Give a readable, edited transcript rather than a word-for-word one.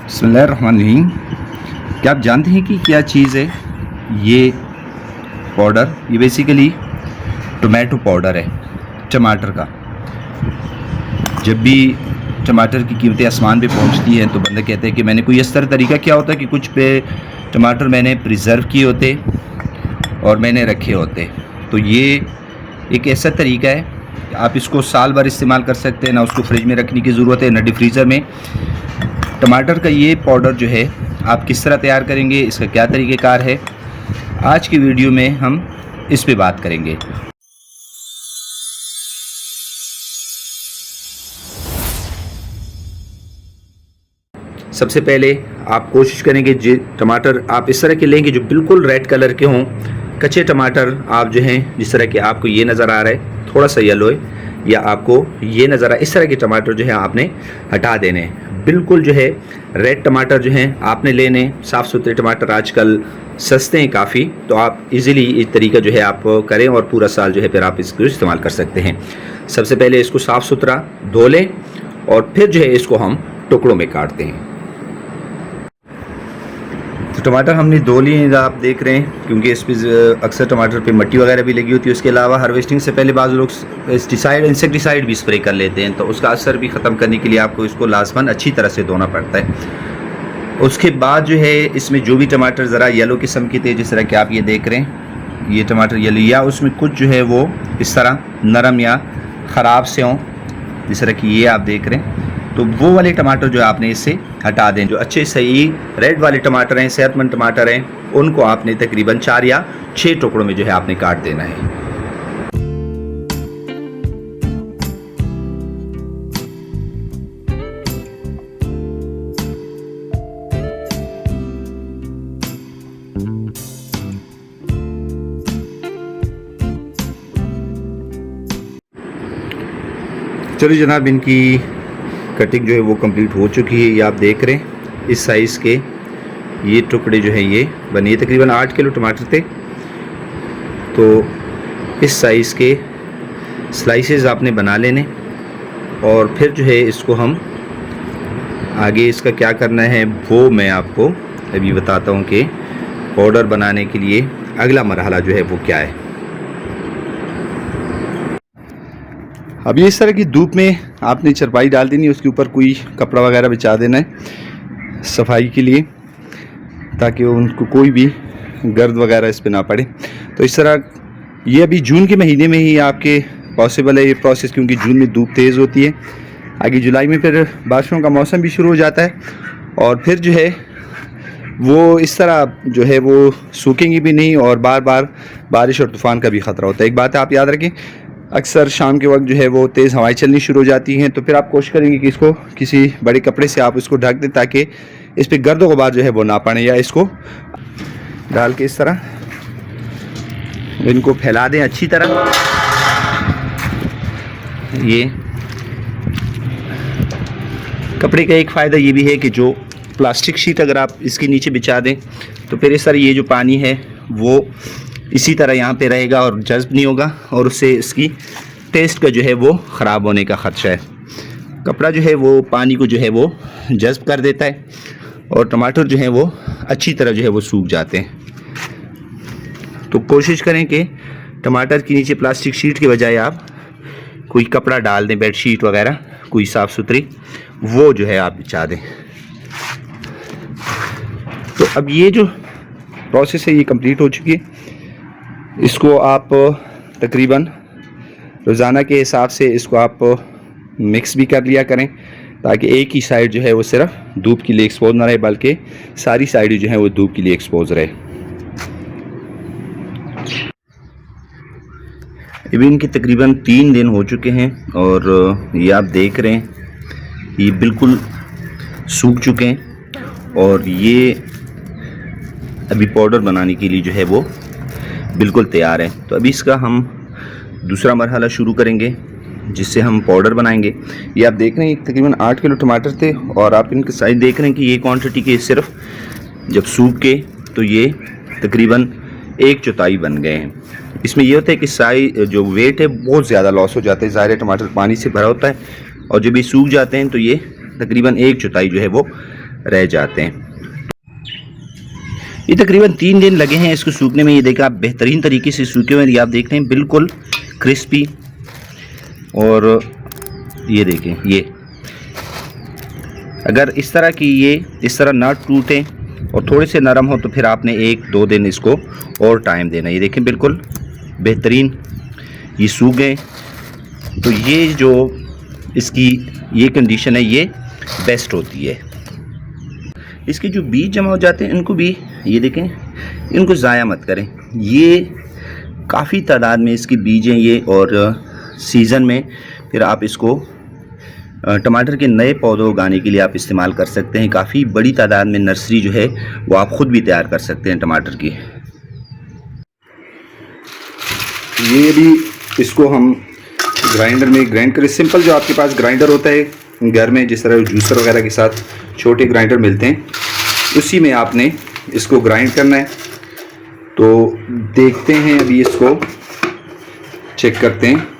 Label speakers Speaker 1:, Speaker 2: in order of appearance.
Speaker 1: बिस्मिल्लाहिर्रहमानिर्रहीम। क्या आप जानते हैं कि क्या चीज़ है ये पाउडर? ये बेसिकली टोमेटो पाउडर है, टमाटर का। जब भी टमाटर की कीमतें आसमान पे पहुंचती हैं तो बंदे कहते हैं कि मैंने कोई इस तरह तरीका क्या होता है कि कुछ पे टमाटर मैंने प्रिजर्व किए होते और मैंने रखे होते। तो ये एक ऐसा तरीका है कि आप इसको साल भर इस्तेमाल कर सकते हैं, ना उसको फ्रिज में रखने की ज़रूरत है ना डीप फ्रीज़र में। टमाटर का ये पाउडर जो है आप किस तरह तैयार करेंगे, इसका क्या तरीक़ेकार है, आज की वीडियो में हम इस पे बात करेंगे। सबसे पहले आप कोशिश करेंगे जो टमाटर आप इस तरह के लेंगे जो बिल्कुल रेड कलर के हों। कच्चे टमाटर आप जो हैं, जिस तरह के आपको ये नज़र आ रहा है थोड़ा सा येलो है, या आपको ये नज़र आ, इस तरह के टमाटर जो है आपने हटा देने हैं। बिल्कुल जो है रेड टमाटर जो हैं आपने लेने। साफ़ सुथरे टमाटर आजकल सस्ते हैं काफ़ी, तो आप इजीली इस तरीका जो है आप करें और पूरा साल जो है फिर आप इसको इस्तेमाल कर सकते हैं। सबसे पहले इसको साफ़ सुथरा धो लें और फिर जो है इसको हम टुकड़ों में काटते हैं। तो टमाटर हमने धो लिए, आप देख रहे हैं, क्योंकि इस पर अक्सर टमाटर पे मट्टी वगैरह भी लगी होती है। उसके अलावा हार्वेस्टिंग से पहले बाज़ लोग इंसेक्टिसाइड भी स्प्रे कर लेते हैं, तो उसका असर भी ख़त्म करने के लिए आपको इसको लाजमन अच्छी तरह से धोना पड़ता है। उसके बाद जो है इसमें जो भी टमाटर ज़रा येलो किस्म के थे, जिस तरह कि आप ये देख रहे हैं, ये टमाटर येलो, या उसमें कुछ जो है वो इस तरह नरम या ख़राब से हों, जिस तरह कि ये आप देख रहे हैं, तो वो वाले टमाटर जो आपने इससे हटा दें। जो अच्छे सही रेड वाले टमाटर हैं, सेहतमंद टमाटर हैं, उनको आपने तकरीबन 4 या 6 टुकड़ों में जो है आपने काट देना है। चलिए जनाब, इनकी कटिंग जो है वो कंप्लीट हो चुकी है। ये आप देख रहे हैं इस साइज़ के ये टुकड़े जो है ये बने। तकरीबन 8 किलो टमाटर थे, तो इस साइज़ के स्लाइसेस आपने बना लेने। और फिर जो है इसको हम आगे इसका क्या करना है वो मैं आपको अभी बताता हूँ कि पाउडर बनाने के लिए अगला मरहला जो है वो क्या है। अब ये इस तरह की धूप में आपने चरपाई डाल देनी है, उसके ऊपर कोई कपड़ा वगैरह बिछा देना है सफाई के लिए, ताकि उनको कोई भी गर्द वगैरह इस पे ना पड़े। तो इस तरह ये अभी जून के महीने में ही आपके पॉसिबल है ये प्रोसेस, क्योंकि जून में धूप तेज़ होती है। आगे जुलाई में फिर बारिशों का मौसम भी शुरू हो जाता है, और फिर जो है वो इस तरह जो है वो सूखेंगी भी नहीं, और बार बार बारिश और तूफ़ान का भी ख़तरा होता है। एक बात है आप याद रखें, अक्सर शाम के वक्त जो है वो तेज़ हवाएं चलनी शुरू हो जाती हैं, तो फिर आप कोशिश करेंगे कि इसको किसी बड़े कपड़े से आप इसको ढक दें, ताकि इस पर गर्द गुबार जो है वो ना पड़े। या इसको डाल के इस तरह इनको फैला दें अच्छी तरह। ये कपड़े का एक फ़ायदा ये भी है कि जो प्लास्टिक शीट अगर आप इसके नीचे बिछा दें तो फिर इस तरह ये जो पानी है वो इसी तरह यहाँ पे रहेगा और जज्ब नहीं होगा, और उससे इसकी टेस्ट का जो है वो ख़राब होने का ख़दशा है। कपड़ा जो है वो पानी को जो है वो जज्ब कर देता है, और टमाटर जो है वो अच्छी तरह जो है वो सूख जाते हैं। तो कोशिश करें कि टमाटर के नीचे प्लास्टिक शीट के बजाय आप कोई कपड़ा डाल दें, बेड शीट वगैरह कोई साफ़ सुथरी, वो जो है आप बिछा दें। तो अब ये जो प्रोसेस है ये कंप्लीट हो चुकी है। इसको आप तकरीबन रोज़ाना के हिसाब से इसको आप मिक्स भी कर लिया करें, ताकि एक ही साइड जो है वो सिर्फ धूप के लिए एक्सपोज ना रहे, बल्कि सारी साइड जो है वो धूप के लिए एक्सपोज रहे। अभी इनके तकरीबन 3 दिन हो चुके हैं, और ये आप देख रहे हैं ये बिल्कुल सूख चुके हैं, और ये अभी पाउडर बनाने के लिए जो है वो बिल्कुल तैयार है। तो अभी इसका हम दूसरा मरहला शुरू करेंगे, जिससे हम पाउडर बनाएंगे। ये आप देख रहे हैं तकरीबन 8 किलो टमाटर थे, और आप इनके साइज देख रहे हैं कि ये क्वांटिटी के सिर्फ जब सूख के तो ये तकरीबन 1/4 बन गए हैं। इसमें ये होता है कि साइज जो वेट है बहुत ज़्यादा लॉस हो जाता है। ज़ाहिर टमाटर पानी से भरा होता है, और जब ये सूख जाते हैं तो ये तकरीबन 1/4 जो है वो
Speaker 2: रह जाते हैं। ये तकरीबन 3 दिन लगे हैं इसको सूखने में। ये देखिए आप, बेहतरीन तरीके से सूखे हुए हैं। ये आप देख रहे हैं बिल्कुल क्रिस्पी। और ये देखें, ये अगर इस तरह की ये इस तरह ना टूटें और थोड़े से नरम हो तो फिर आपने 1-2 दिन इसको और टाइम देना। ये देखें बिल्कुल बेहतरीन ये सूख गए। तो ये जो इसकी ये कंडीशन है ये बेस्ट होती है। इसके जो बीज जमा हो जाते हैं इनको भी ये देखें, इनको ज़ाया मत करें। ये काफ़ी तादाद में इसके बीज हैं ये, और सीज़न में फिर आप इसको टमाटर के नए पौधे उगाने के लिए आप इस्तेमाल कर सकते हैं। काफ़ी बड़ी तादाद में नर्सरी जो है वो आप ख़ुद भी तैयार कर सकते हैं टमाटर की।
Speaker 1: ये भी इसको हम ग्राइंडर में ग्राइंड करें। सिंपल जो आपके पास ग्राइंडर होता है घर में, जिस तरह जूसर वगैरह के साथ छोटे ग्राइंडर मिलते हैं, उसी में आपने इसको ग्राइंड करना है। तो देखते हैं, अभी इसको चेक करते हैं।